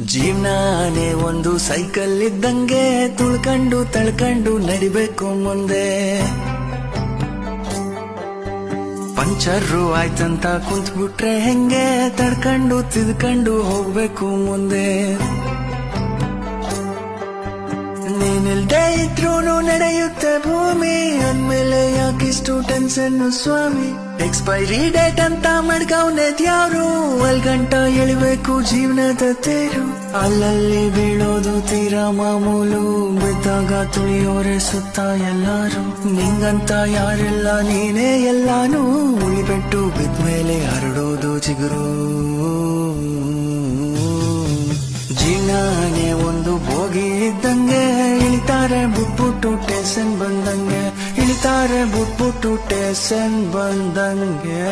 ಜೀವನಾನೇ ಒಂದು ಸೈಕಲ್ ಇದ್ದಂಗೆ ತುಳ್ಕೊಂಡು ತಳ್ಕೊಂಡು ನಡಿಬೇಕು ಮುಂದೆ. ಪಂಚರ್ರು ಆಯ್ತಂತ ಕುಂತ್ಬಿಟ್ರೆ ಹೆಂಗೆ ತಡ್ಕೊಂಡು ತಿದ್ಕೊಂಡು ಹೋಗ್ಬೇಕು ಮುಂದೆ. ನೀನಿಲ್ದೇ ಇದ್ರೂನು ನಡೆಯುತ್ತೆ ಭೂಮಿ, ಅಂದ್ಮೇಲೆ ಯಾಕಿಷ್ಟು ಟೆನ್ಷನ್ ಸ್ವಾಮಿ. ಎಕ್ಸ್ಪೈರಿ ಡೇಟ್ ಅಂತ ಮಡ್ಗವ್ನೆದ್ಯಾರು, ಅಲ್ಗಂಟ ಎಳಿಬೇಕು ಜೀವನದ ತೇರು. ಅಲ್ಲಲ್ಲಿ ಬೀಳೋದು ತೀರಾ ಮಾಮೂಲು, ಬಿದ್ದಾಗ ತುಳಿಯೋರೆ ಸುತ್ತ ಎಲ್ಲಾರು. ನಿಂಗಂತ ಯಾರೆಲ್ಲ ನೀನೇ ಎಲ್ಲಾನು, ಉಳಿಬೆಟ್ಟು ಬಿದ್ಮೇಲೆ ಹರಡೋದು ಚಿಗುರು. ಜೀವನಾನೇ ಒಂದು ಬೋಗಿ ಇದ್ದಂಗೆ, ಇಳಿತಾರೆ ಬುಟ್ಬುಟ್ಟು ಟೇಷನ್ ಬಂದಂಗೆ, ಇಳಿತಾರೆ ಬುಟ್ಬುಟ್ಟು ಟೇಷನ್ ಬಂದಂಗೆ.